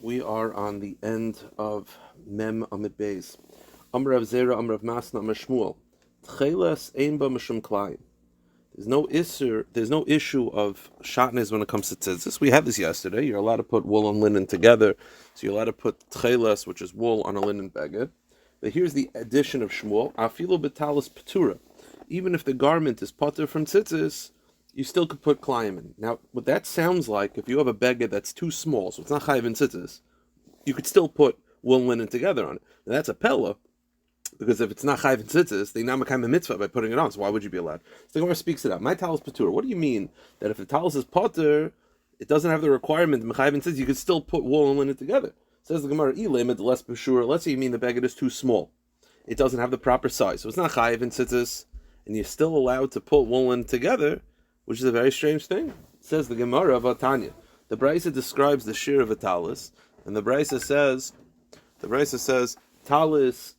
We are on the end of Mem Amid Beis. Amr Rav Zera, Amr Rav Masna, Amr Shmuel. Tcheles ein ba mishum klein. There's no issue of shatnez when it comes to tzitzis. We had this yesterday. You're allowed to put wool and linen together, so you're allowed to put tcheles, which is wool, on a linen beged. But here's the addition of Shmuel: afilu betalis petura. Even if the garment is potter from tzitzis, you still could put klayim in. Now, what that sounds like, if you have a beged that's too small, so it's not chayiv in tzitzis, you could still put wool and linen together on it. Now, that's a pella, because if it's not chayiv in tzitzis, they namakayim a mitzvah by putting it on, so why would you be allowed? So the Gemara speaks it out. My talis petura. What do you mean that if the talis is potter, it doesn't have the requirement of chayiv in tzitzis, you could still put wool and linen together? Says the Gemara, less b'shur. Let's say you mean the beged is too small. It doesn't have the proper size, so it's not chayiv in tzitzis, and you're still allowed to put wool and linen together, which is a very strange thing. Says the Gemara of Tanya. The Brisa describes the shear of a talis, and the Brisa says, talis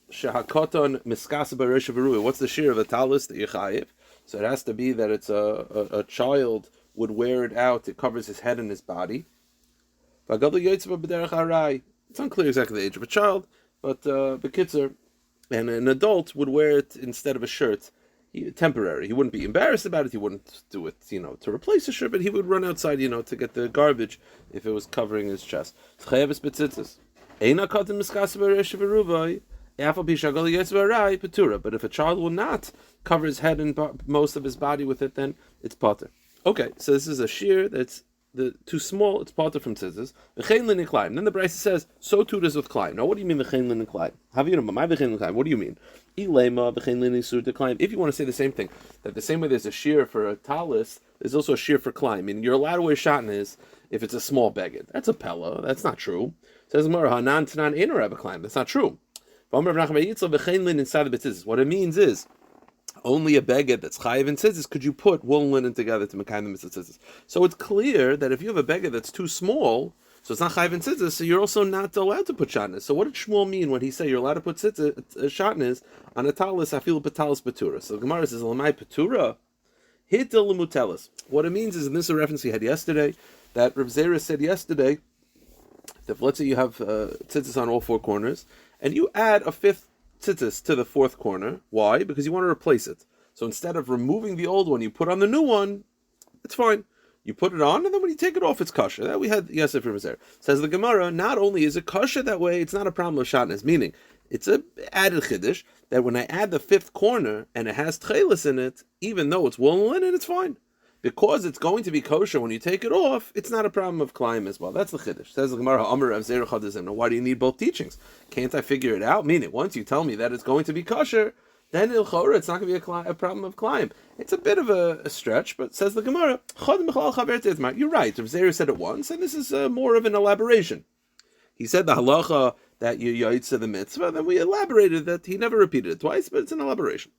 shehakoton miskasa b'resh v'rui. What's the shear of a talis that you chayiv? So it has to be that it's a child would wear it out. It covers his head and his body. It's unclear exactly the age of a child, but b'kitzer, and an adult would wear it instead of a shirt. Temporary. He wouldn't be embarrassed about it. He wouldn't do it, to replace a shirt, but he would run outside, to get the garbage if it was covering his chest. But if a child will not cover his head and most of his body with it, then it's potter. Okay, so this is a shear that's too small, it's potter from tzitzis. Then the Brisa says, so too does with klein. Now, what do you mean v'chein lin klein? What do you mean? If you want to say the same thing, that the same way there's a shear for a talis, there's also a shear for klein. Meaning you're allowed to wear shatnez if it's a small beged. That's a pella. That's not true. Says Gemara, hanan tanan ein rabbi klein. That's not true. What it means is, only a beged that's chayiv in tzitzis could you put wool and linen together to mekayim the mitzvah tzitzis. So it's clear that if you have a beged that's too small, so it's not chayiv in tzitzis, so you're also not allowed to put shatnez. So what did Shmuel mean when he said you're allowed to put shatnez on a talis afilu betalis petura? So the Gemara says lamai petura hitel lemutelis. What it means is, and this is a reference we had yesterday, that Rav Zera said yesterday that let's say you have tzitzis on all four corners, and you add a fifth tzitzis to the fourth corner. Why? Because you want to replace it. So instead of removing the old one, you put on the new one. It's fine. You put it on, and then when you take it off, it's kosher. That we had yesterday from there. Says the Gemara, not only is it kosher that way, it's not a problem of shatnez. Meaning, it's a added chiddush that when I add the fifth corner and it has tchelis in it, even though it's wool and linen, it's fine. Because it's going to be kosher when you take it off, it's not a problem of climb as well. That's the chiddush. Says the Gemara, Amr Rav Zera Chadazim. Now, why do you need both teachings? Can't I figure it out? Meaning, once you tell me that it's going to be kosher, then it's not going to be a problem of climb. It's a bit of a stretch, but says the Gemara, you're right. Rav Zera said it once, and this is more of an elaboration. He said the halacha that you yaitza the mitzvah, then we elaborated that he never repeated it twice, but it's an elaboration.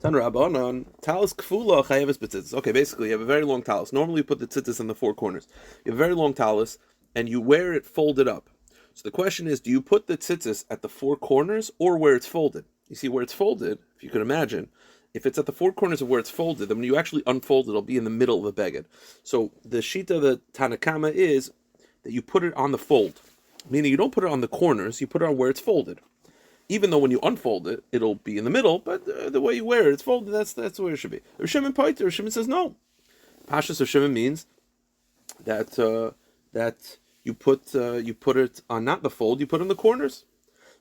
Talis kfula chayeves b'tzitzis. Okay, basically, you have a very long talis. Normally, you put the tzitzis in the four corners. You have a very long talis, and you wear it folded up. So the question is, do you put the tzitzis at the four corners or where it's folded? You see, where it's folded, if you could imagine, if it's at the four corners of where it's folded, then when you actually unfold it, it'll be in the middle of the beged. So the shita of the Tanakama is that you put it on the fold, meaning you don't put it on the corners, you put it on where it's folded. Even though when you unfold it, it'll be in the middle, but the way you wear it, it's folded, that's where it should be. Rav Shimon Paiter, Rav Shimon says no. Pashas Rav Shimon means that you put it on not the fold, you put it in the corners.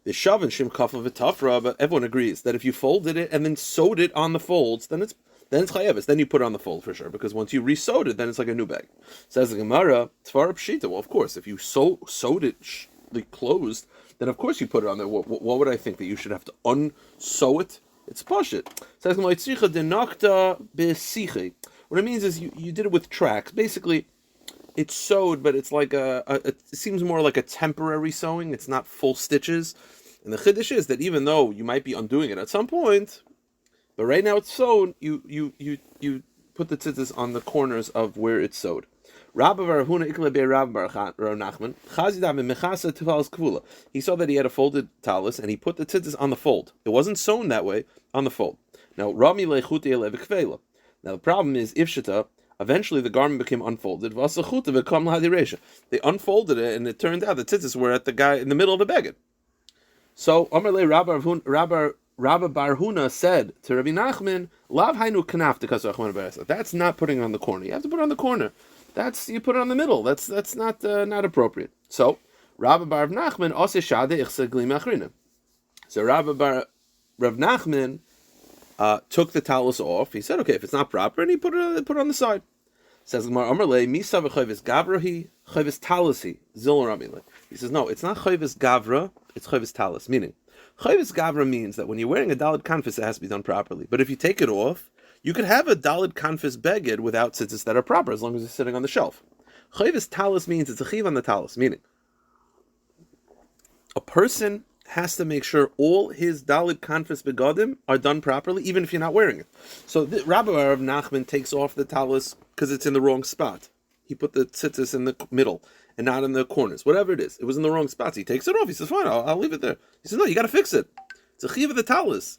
The shav and shim kafel v'tafra, but everyone agrees that if you folded it and then sewed it on the folds, then it's chayeves. Then you put it on the fold for sure, because once you re-sewed it, then it's like a new bag. Says the Gemara, tfar pshita. Well, of course, if you sewed it closed, then of course you put it on there. What would I think, that you should have to unsew it? It's pashit. Says what it means is you did it with tracks. Basically, it's sewed, but it's like it seems more like a temporary sewing. It's not full stitches. And the chiddush is that even though you might be undoing it at some point, but right now it's sewn, you put the tzitzis on the corners of where it's sewed. Rabbi Barahuna Ikle Be Rabbi Nachman Chazida Mechasa Tifalis Kvula. He saw that he had a folded talis and he put the tzitzis on the fold. It wasn't sewn that way, on the fold. Now Rami Lechuti Elevik Kvela. Now the problem is Ifshita Eventually, the garment became unfolded. They unfolded it, and it turned out the tzitzis were at the guy in the middle of the beged. So, Amarle Rabbi Bar Huna said to Rabbi Nachman, "Lav hainu kanaf dekasach man beresa." That's not putting it on the corner. You have to put it on the corner. You put it on the middle. That's not appropriate. So, Rabbi Bar Nachman ose shade ichse glim achrina. So Rav Nachman took the talus off. He said, "Okay, if it's not proper," and he put it on the side. Says Gemara, Amarle misa v'chayvis gavrahi chayvis talasi zil Rabbi. He says, "No, it's not chayvis gavra. It's chayvis talus." Meaning, chayvis gavra means that when you're wearing a dalid kanfis, it has to be done properly. But if you take it off, you could have a dalid kanfis beged without tzitzis that are proper, as long as it's sitting on the shelf. Chayvis talus means it's a chiv on the talus, meaning a person has to make sure all his dalid kanfis begadim are done properly, even if you're not wearing it. So Rabbi Rav Nachman takes off the talus because it's in the wrong spot. He put the tzitzis in the middle and not in the corners. Whatever it is, it was in the wrong spot. So he takes it off. He says, "Fine, I'll leave it there." He says, "No, you got to fix it. It's a chiv of the talus.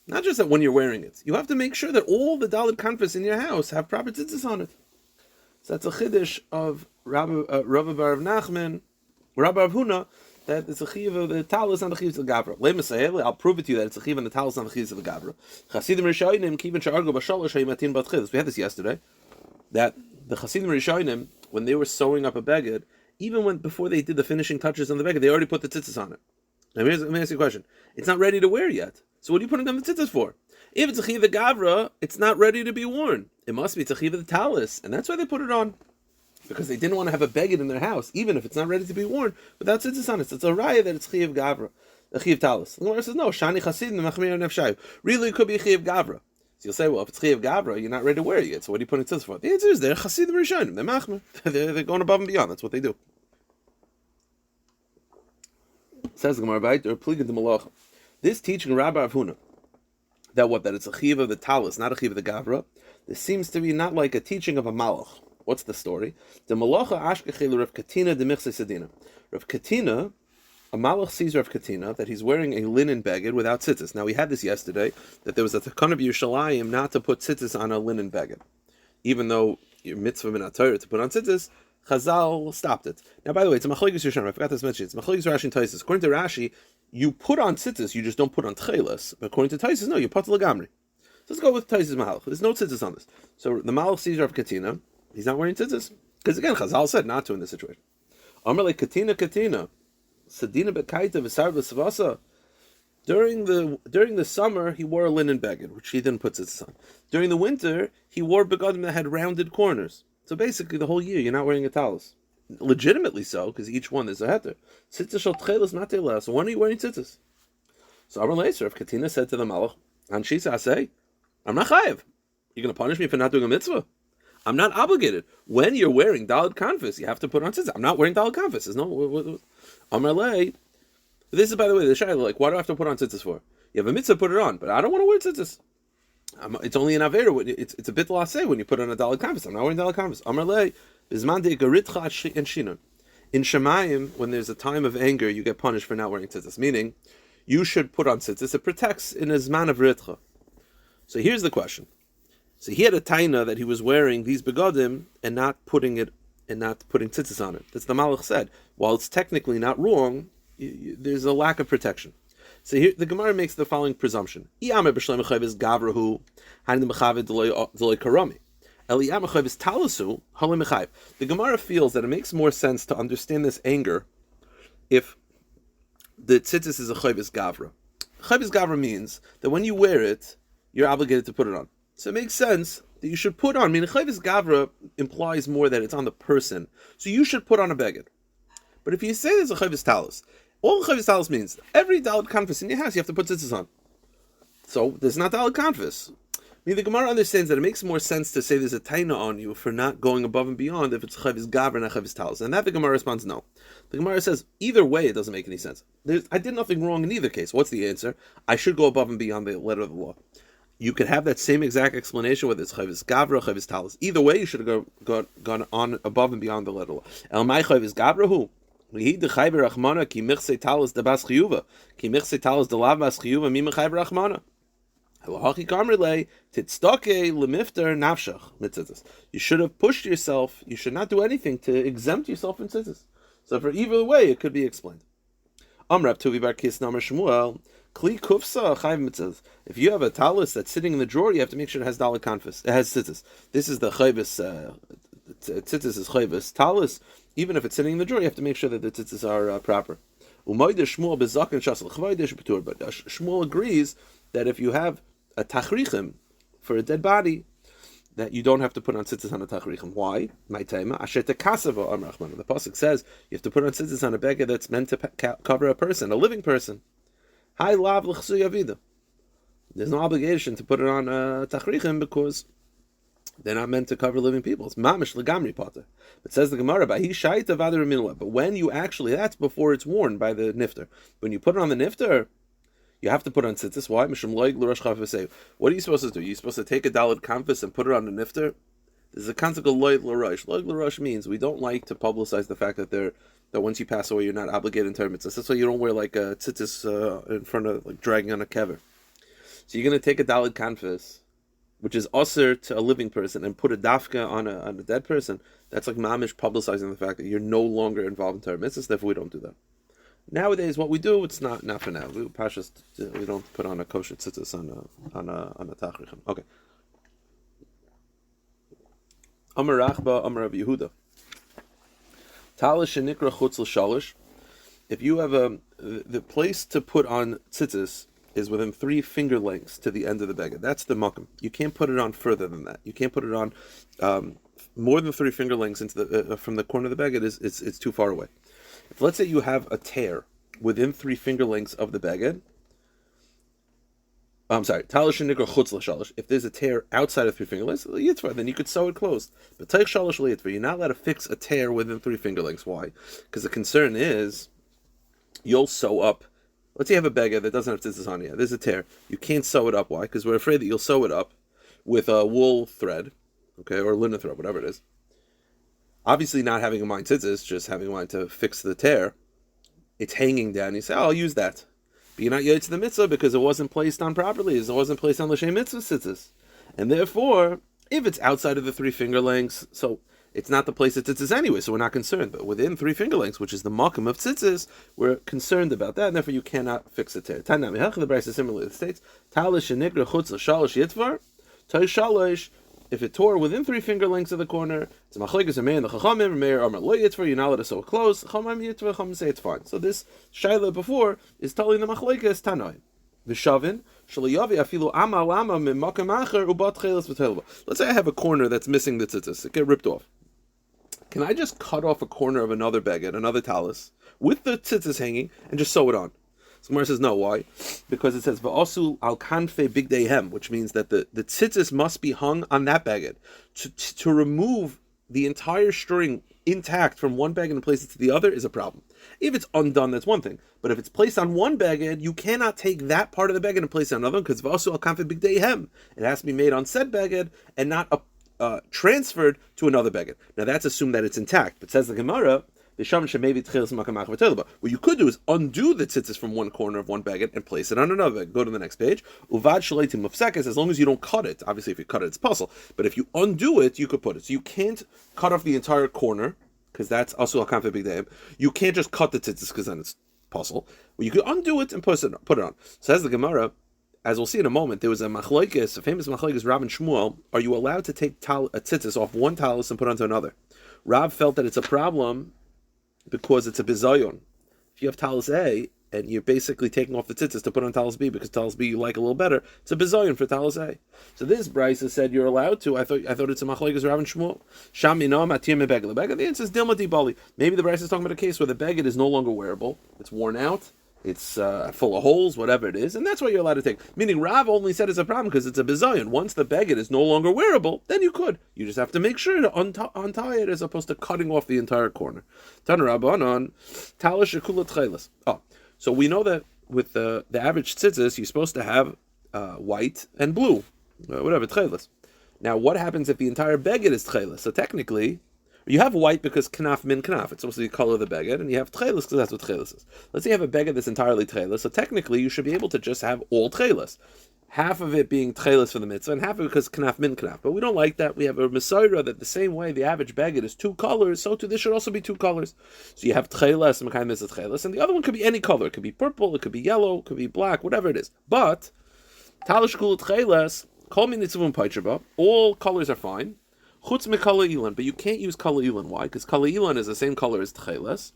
Not just that when you're wearing it. You have to make sure that all the dalid kanfis in your house have proper tzitzis on it." So that's a chiddush of Rabbi Bar Nachman, Rabbi Rav Huna, that it's a chiv of the talus and the chiv of the gavra. I'll prove it to you that it's a chiv of the talus and the chiv of the gavra. Chasidim Rishonim kiven she'argo b'shalosh ha'imatin b'tchilas. We had this yesterday. That the Chasidim Rishonim, when they were sewing up a beged, even before they did the finishing touches on the beged, they already put the tzitzis on it. Now let me ask you a question. It's not ready to wear yet. So what are you putting on the tzitzis for? If it's a chiv of the gavra, it's not ready to be worn. It must be a chiv of the talus, and that's why they put it on. Because they didn't want to have a beged in their house, even if it's not ready to be worn, without tzitzis on it. So it's a raya that it's chiv gavra, a chiv talus. The Gemara says, no, shani chasidim machmir nefshayu. Really, it could be a chiv gavra. So you'll say, well, if it's chiv gavra, you're not ready to wear it yet. So what are you putting tzitzis for? The answer is they're chasidim rishonim. They're machmir. They're going above and beyond. That's what they do. Says the Gemara, this teaching Rabbi Rav Huna, that it's a chiv of the talus, not a chiv of the gavra. This seems to be not like a teaching of a malach. What's the story? The malacha ashkechel Rav Katina de michse sedina. Rav Katina, a malach sees Rav Katina that he's wearing a linen beged without tzitzis. Now we had this yesterday that there was a takana of Yerushalayim not to put tzitzis on a linen beged, even though your mitzvah min Torah to put on tzitzis. Chazal stopped it. Now, by the way, it's a machlokes Rishonim. I forgot to mention it. It's machlokes Rashi and Taisus. According to Rashi, you put on tzitzis, you just don't put on tchelas. But according to Taisus, no, you put lagamri. So let's go with Taisus Mahalach. There's no tzitzis on this. So the malach sees Rav Katina. He's not wearing tzitzis. Because again, Chazal said not to in this situation. Amar le Katina, Sedina bekaita v'sar v'savasa. During the summer, he wore a linen beged, which he didn't put tzitzis on. During the winter, he wore begadim that had rounded corners. So basically, the whole year, you're not wearing a talus. Legitimately so, because each one is a heter. Tzitzis shel tchelas matela. So when are you wearing tzitzis? So Amar Leiser, if Katina said to the malach, Anshisa say, I'm not chayev. You're going to punish me for not doing a mitzvah? I'm not obligated. When you're wearing daled kanfis, you have to put on tzitzis. I'm not wearing daled kanfis. There's no... Amar Lei, this is, by the way, the shayla, like, why do I have to put on tzitzis for? You have a mitzvah, put it on, but I don't want to wear tzitzis. It's only an avera. It's a bit laseh when you put on a daled kanfis. I'm not wearing daled kanfis. Amar Lei, bizman de garitcha and shinun. In Shemayim, when there's a time of anger, you get punished for not wearing tzitzis. Meaning, you should put on tzitzis. It protects in a zman of ritcha. So here's the question. So he had a taina that he was wearing these begadim and not putting tzitzis on it. That's the Malach said. While it's technically not wrong, there's a lack of protection. So here the Gemara makes the following presumption. The Gemara feels that it makes more sense to understand this anger if the tzitzis is a chayvis gavra. Chayvis gavra means that when you wear it, you're obligated to put it on. So it makes sense that you should put on. I mean, chayvis gavra implies more that it's on the person. So you should put on a beged. But if you say there's a chayvis talus, all chayvis talus means every daled kanfis in your house you have to put tzitzis on. So there's not daled kanfis. I mean, the Gemara understands that it makes more sense to say there's a taina on you for not going above and beyond if it's chayvis gavra and not chayvis talus. And that the Gemara responds no. The Gemara says either way it doesn't make any sense. I did nothing wrong in either case. What's the answer? I should go above and beyond the letter of the law. You could have that same exact explanation whether it's chayvis gavra or chayvis talus. Either way, you should have gone on above and beyond the letter of the law. El mai chayvis gavra hu. Ki michse talus de bas chiyuva. Ki michse talus de lav bas chiyuva mi mechayv rachmana. You should have pushed yourself. You should not do anything to exempt yourself from tzitzis. So for either way, it could be explained. If you have a talus that's sitting in the drawer, you have to make sure it has dalit kanfus. It has tzitzis. This is the chayvus. Tzitzis is chayvus. Talus, even if it's sitting in the drawer, you have to make sure that the tzitzis are proper. But Shmuel agrees that if you have a tachrichim for a dead body, that you don't have to put on tzitzis on a tachrichim. Why? My tema. The pasuk says you have to put on tzitzis on a beggar that's meant to cover a person, a living person. There's no obligation to put it on tachrichim because they're not meant to cover living people. It's mamish legamri potter. It says the Gemara, but when you actually, that's before it's worn by the nifter. When you put it on the nifter, you have to put on tzitzis. Why? What are you supposed to do? You're supposed to take a dalit kanfus and put it on the nifter? There's a concept of loy l'rosh. Loy l'rosh means we don't like to publicize the fact that once you pass away, you're not obligated in terms. That's why you don't wear like a tzitzis in front of, like dragging on a kever. So you're going to take a dalit kanfus, which is usher to a living person, and put a dafka on a dead person. That's like mamish publicizing the fact that you're no longer involved in Torah mitzvahs. Therefore, we don't do that. Nowadays, what we do, it's not for now. We don't put on a kosher tzitzis on a tachrichem. Okay. Amar Rachba, Amar Rabbi Yehuda. Talish shenikra chutz l'shalish. If you have the place to put on tzitzis is within 3 finger lengths to the end of the beggar. That's the makom. You can't put it on further than that. You can't put it on more than 3 finger lengths into the from the corner of the beggar. It's too far away. If let's say you have a tear within 3 finger lengths of the beggar, I'm sorry, talish shenikra chutz l'shalish. If there's a tear outside of 3 finger lengths, then you could sew it closed. But teich shalish l'yitvar, you're not allowed to fix a tear within 3 finger lengths. Why? Because the concern is you'll sew up. Let's say you have a beggar that doesn't have tzitzis on it. There's a tear. You can't sew it up. Why? Because we're afraid that you'll sew it up with a wool thread, okay, or linen thread, whatever it is. Obviously, not having a mind tzitzis, just having a mind to fix the tear. It's hanging down. You say, "Oh, I'll use that," but you're not yet to the mitzvah because it wasn't placed on properly. It wasn't placed on l'shem mitzvah tzitzis, and therefore, if it's outside of the 3 finger lengths, so it's not the place that tzitzis anyway, so we're not concerned. But within 3 finger lengths, which is the makom of tzitzis, we're concerned about that, and therefore you cannot fix a tear. Tanam Yechad, the Brisa similarly states, Talish shenikra chutz l'shalish yitvar, Toy shalish. If it tore within 3 finger lengths of the corner, it's machlekes a man the chachamim, meir amar lo yitvar. You're not allowed to sew it close. Chachamim yitvar, chachamim say it's fine. So this shaila before is telling the machlekes tanoi. V'shavin shalayavi afilu ama lama min makom acher ubat chelis v'telva. Let's say I have a corner that's missing the tzitzis. It get ripped off. Can I just cut off a corner of another beged, another talus, with the tzitzis hanging, and just sew it on? So Gemara says no. Why? Because it says va'asul al kanfe bigdeihem, which means that the tzitzis must be hung on that beged. To remove the entire string intact from one beged and place it to the other is a problem. If it's undone, that's one thing. But if it's placed on one beged, you cannot take that part of the beged and place it on another, because va'asul al kanfe bigdeihem. It has to be made on said beged and not transferred to another beged. Now that's assumed that it's intact, but says the Gemara, what you could do is undo the tzitzis from one corner of one beged and place it on another beged. Go to the next page. As long as you don't cut it. Obviously, if you cut it, it's puzzle. But if you undo it, you could put it. So you can't cut off the entire corner, because that's also a kanfe bigdeim. You can't just cut the tzitzis, because then it's puzzle. Well, you could undo it and put it on. Says the Gemara, as we'll see in a moment, there was a famous machlekes, Rav and Shmuel. Are you allowed to take a tzitzis off one talus and put onto another? Rav felt that it's a problem because it's a bizayon. If you have talus A and you're basically taking off the tzitzis to put on talus B because talus B you like a little better, it's a bizayon for talus A. So this Brisa said you're allowed to. I thought it's a machlekes Rav and Shmuel. Sham minam atir mebeged lebeged. The answer is dilma di bali. Maybe the Brisa is talking about a case where the beged is no longer wearable. It's worn out. It's full of holes, whatever it is, and that's what you're allowed to take. Meaning Rav only said it's a problem because it's a bizayon. Once the beged is no longer wearable, then you could. You just have to make sure to untie it as opposed to cutting off the entire corner. Tana Rabbanon, talish shekulat chelis. Oh, so we know that with the average tzitzis, you're supposed to have white and blue, whatever, tchelis. Now, what happens if the entire beged is tchelis? So technically, you have white because knaf min knaf. It's supposed to be the color of the beged, and you have tchelis because that's what tchelis is. Let's say you have a beged that's entirely tchelis, so technically you should be able to just have all tchelis. half of it being tchelis for the mitzvah, and half of it because knaf min knaf. But we don't like that. We have a Messiah that the same way the average baguette is 2 colors, so too this should also be 2 colors. So you have tchelis and Mekayim is tchelis, and the other one could be any color. It could be purple, it could be yellow, it could be black, whatever it is. But talish kul tchelis, kol min nitzuvim paichaba, all colors are fine. Chutz me kala ilan, but you can't use kala ilan. Why? Because kala ilan is the same color as tchelis.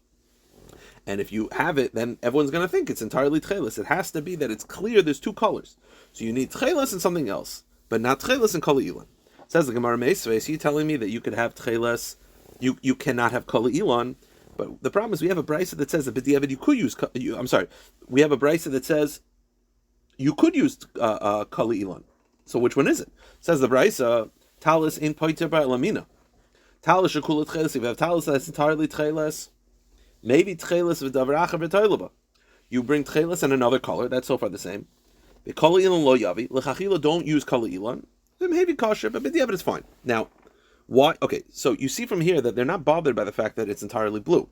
And if you have it, then everyone's going to think it's entirely tchelis. It has to be that it's clear there's 2 colors. So you need tchelis and something else, but not tchelis and kala ilan. Says the Gemara Meisves, you telling me that you could have tchelis, you cannot have kala ilan, but the problem is we have a brisa that says that b'diavad you could use. We have a brisa that says you could use kala ilan. So which one is it? Says the brisa, talis in poiter ba'elamina. Talis shekula tchelis. If you have talis that's entirely tchelis, maybe tchelis v'davracha v'toilaba. You bring tchelis and another color. That's so far the same. The kala ilan lo yavi. L'chachila don't use kala ilan. Maybe kosher, but b'diavad it's fine. Now, why? Okay, so you see from here that they're not bothered by the fact that it's entirely blue.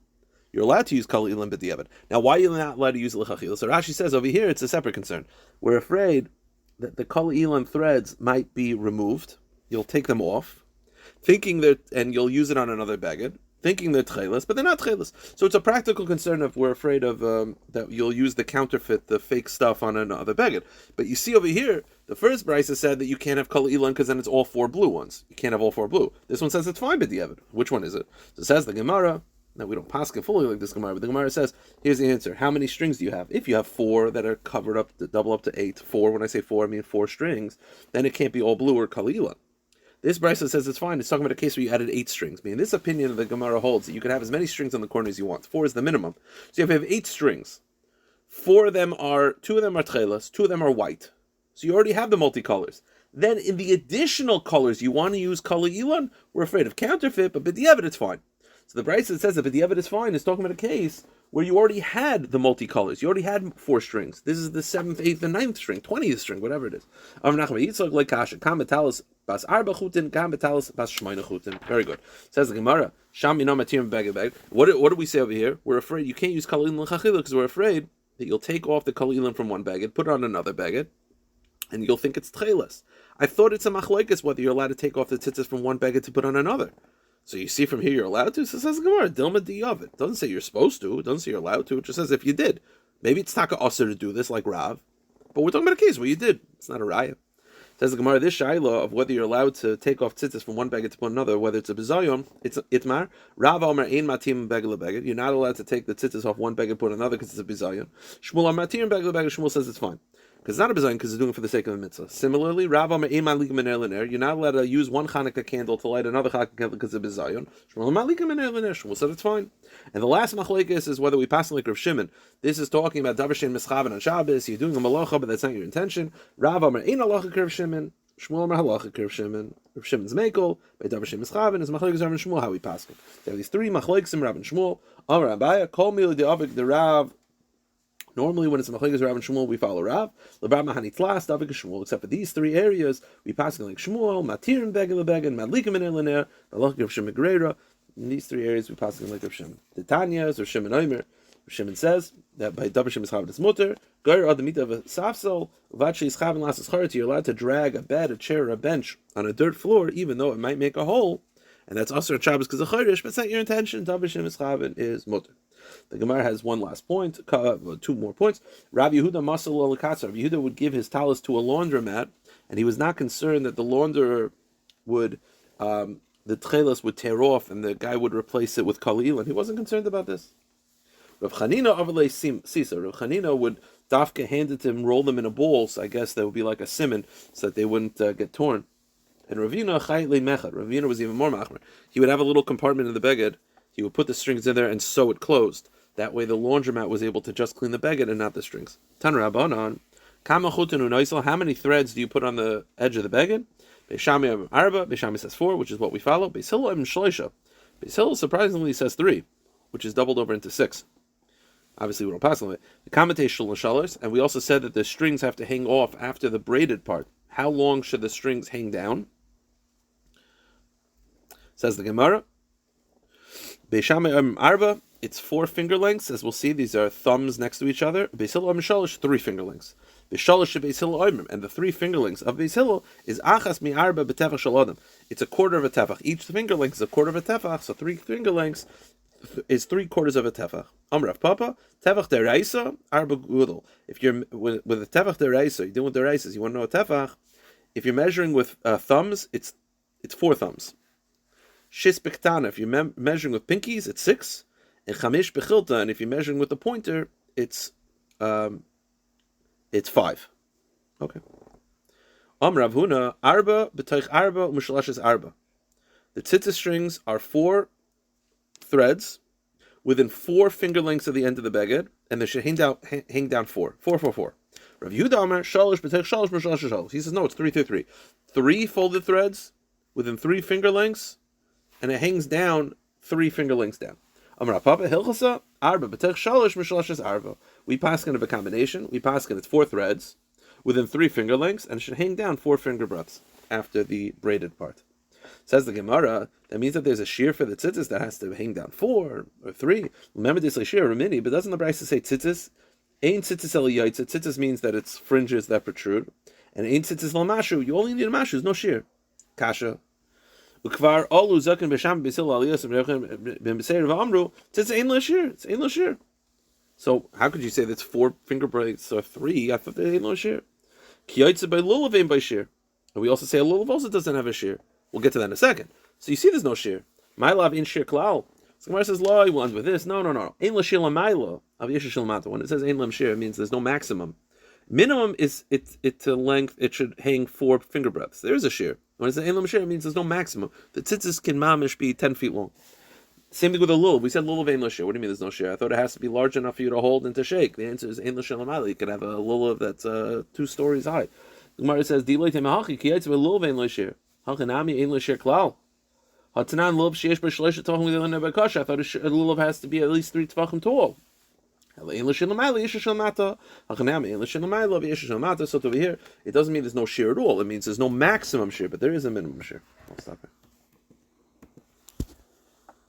You're allowed to use kala ilan b'diavad. Now, why are you not allowed to use l'chachila? So Rashi says over here it's a separate concern. We're afraid that the kala ilan threads might be removed. You'll take them off, thinking that, and you'll use it on another baguette, thinking they're tchelis, but they're not tchelis. So it's a practical concern if we're afraid of that you'll use the counterfeit, the fake stuff on another baguette. But you see over here, the first brisa said that you can't have kala ilan because then it's all 4 blue ones. You can't have all 4 blue. This one says it's fine, but the which one is it? So it says the Gemara. Now we don't pass it fully like this Gemara, but the Gemara says, here's the answer. How many strings do you have? If you have 4 that are covered up, to double up to 8, 4, when I say 4, I mean 4 strings, then it can't be all blue or kala ilan. This brisa says it's fine. It's talking about a case where you added 8 strings. I mean, this opinion of the Gemara holds that you can have as many strings on the corner as you want. 4 is the minimum. So if you have 8 strings, 2 of them are tchelas, 2 of them are white. So you already have the multicolors. Then in the additional colors you want to use kala ilan, we're afraid of counterfeit, but b'diavad it's fine. So the brisa that says that b'diavad is fine is talking about a case where you already had the multicolors. You already had 4 strings. This is the 7th, 8th, and 9th string, 20th string, whatever it is. Very good. Says the Gemara, what do we say over here? We're afraid you can't use kala ilan l'chachila because we're afraid that you'll take off the kala ilan from one baguette, put it on another baguette, and you'll think it's tchelas. I thought it's a machlokes whether you're allowed to take off the tzitzis from one baguette to put on another. So you see from here you're allowed to. So it says Gemara, Dilma diyav. It doesn't say you're supposed to. It doesn't say you're allowed to. It just says if you did. Maybe it's taka osir to do this like Rav. But we're talking about a case where you did. It's not a raya. It says the Gemara, this shaila of whether you're allowed to take off tzitzis from one baguette to put another, whether it's a bizayon, it's itmar. Rav Omer ein matim begel baguette. You're not allowed to take the tzitzis off one baguette and put another because it's a bizayon. Shmuel matim begel baguette. Shmuel says it's fine. Because it's not a bizayon, because it's doing it for the sake of a mitzvah. Similarly, Rav Omer ein malik mener l'ner. You're not allowed to use one Hanukkah candle to light another Hanukkah candle because it's a bizayon. Shmuel malik mener l'ner. Shmuel said it's fine. And the last machlekes is whether we pass like Rav Shimon. This is talking about davar shein mischaven on Shabbos. You're doing a malacha, but that's not your intention. Rav Omer ein halacha Rav Shimon. Shmuel Omer halacha Rav Shimon. Rav Shimon's mekel. By davar shein mischaven is machlekes Rav and Shmuel how we pass it. There are these 3 machlekes in Rav and Shmuel. Amar Rabbi, kol mili de'avik the Rav. Normally, when it's machlekes Rav and Shmuel, we follow Rav. L'bar mahani tlas davik Shmuel. Except for these 3 areas, we pass like Shmuel, matirim begel begel, madlikim in l'ner, halacha Rav Shimon Greira. In these 3 areas, we pass like Rav Shimon. The Tanya is Rav Shimon Omer. Rav Shimon says that by davar shein mischaven it's mutter. Goyer adamita of a safsel uvachi ischaven lasas charet. You're allowed to drag a bed, a chair, or a bench on a dirt floor, even though it might make a hole, and that's also a Shabbos because of chayrish, but it's not your intention. Davar shein mischaven is mutter. The Gemara has one last point, 2 more points. Rabbi Yehuda masal l'katzar. Rabbi Yehuda would give his talis to a laundromat, and he was not concerned that the launderer would, the tchelas would tear off, and the guy would replace it with kala ilan. He wasn't concerned about this. Rav Chanina avalei sisa. Rav Chanina would dafka hand it to him, roll them in a ball, so I guess that would be like a simon, so that they wouldn't get torn. And Ravina chayli mechad. Ravina was even more machmer. He would have a little compartment in the beged. He would put the strings in there and sew it closed. That way the laundromat was able to just clean the beged and not the strings. Tan Rabbanan, kama chutenu noisel. How many threads do you put on the edge of the beged? Beishami arba. Beishami says 4, which is what we follow. Beis Hillel shloisha. Beis Hillel surprisingly says 3, which is doubled over into 6. Obviously we don't pass on it. The kamate shalosh, and we also said that the strings have to hang off after the braided part. How long should the strings hang down? Says the Gemara. Beishame arba, it's 4 finger lengths, as we'll see. These are thumbs next to each other. Beis Hillel shalosh, 3 finger lengths. V'shalosh shebeis Hillel oimrim, and the three fingerlings of Beis Hillel is achas mi'arba b'tefach shel adam. It's a quarter of a tefach. Each fingerling is a quarter of a tefach, so three fingerlings is 3/4 of a tefach. Amrav Papa, tefach deraisa arba gudel. If you're with a tefach deraisa, you're doing with deraisas, you want to know a tefach. If you're measuring with thumbs, it's 4 thumbs. Shis bektana, if you're measuring with pinkies, it's 6. And chamish bechilta, and if you're measuring with the pointer, it's 5. Okay. Amrav Huna arba b'toich arba u'mishalashes arba. The tzitzis strings are 4 threads within 4 finger lengths of the end of the beged, and they should hang down 4. 4, 4, 4. Rav Yehuda Amar shalosh b'teich shalosh b'shalosh shalosh. He says no, it's 3, 3, 3. 3 folded threads within 3 finger lengths, and it hangs down 3 finger lengths down. Amar Papa hilchasa arba b'teich shalosh b'shalosh arba. We paskin of a combination. We paskin it's 4 threads within 3 finger lengths, and it should hang down 4 finger breadths after the braided part. Says the Gemara, that means that there's a shear for the tzitzis that has to hang down 4 or 3. Remember this like shear or mini, but doesn't the Brisa say tzitzis? Ein tzitzis el yaitza. Tzitzis means that it's fringes that protrude. And ein tzitzis el mashu. You only need a mashu, there's no shear. Kasha. Ukvar olu zaken b'sham b'sil aliyas b'mbeseir v'amru. Tzitzis ein lo shear. It's ein lo shear. So how could you say that's 4 finger breaks or 3? I thought they ain't no shear. Ki yaitza by lulav ain't by shear. And we also say a lulav also doesn't have a shear. We'll get to that in a second. So you see there's no shear. My love in shear klal. So Gemara says, "Lo, you want with this?" No. Ein la shear l'maylo av yesha shel mata. When it says ein lam shear, it means there's no maximum. Minimum is it's a length. It should hang 4 finger breadths. There is a shear. When it says ein lam shear, it means there's no maximum. The tzitzis can mamish be 10 feet long. Same thing with a lulav. We said lulav ein la shear. What do you mean there's no shear? I thought it has to be large enough for you to hold and to shake. The answer is ein la shear l'maylo. You could have a lulav that's 2 stories high. The Gemara says, "Dilay temahachi ki yaitz lulav ein la shear." Hachanami ein l'sher klal. Hatanan lulav sheyesh b'shleisha tefachim l'ilana b'kasha. I thought a lulav has to be at least 3 tefachim tall. Ein l'sher l'mayla yesha shel mata. Hachanami ein l'sher l'mayla v'yesha shel mata. So over here, it doesn't mean there's no shear at all. It means there's no maximum shear, but there is a minimum shear. I'll stop it.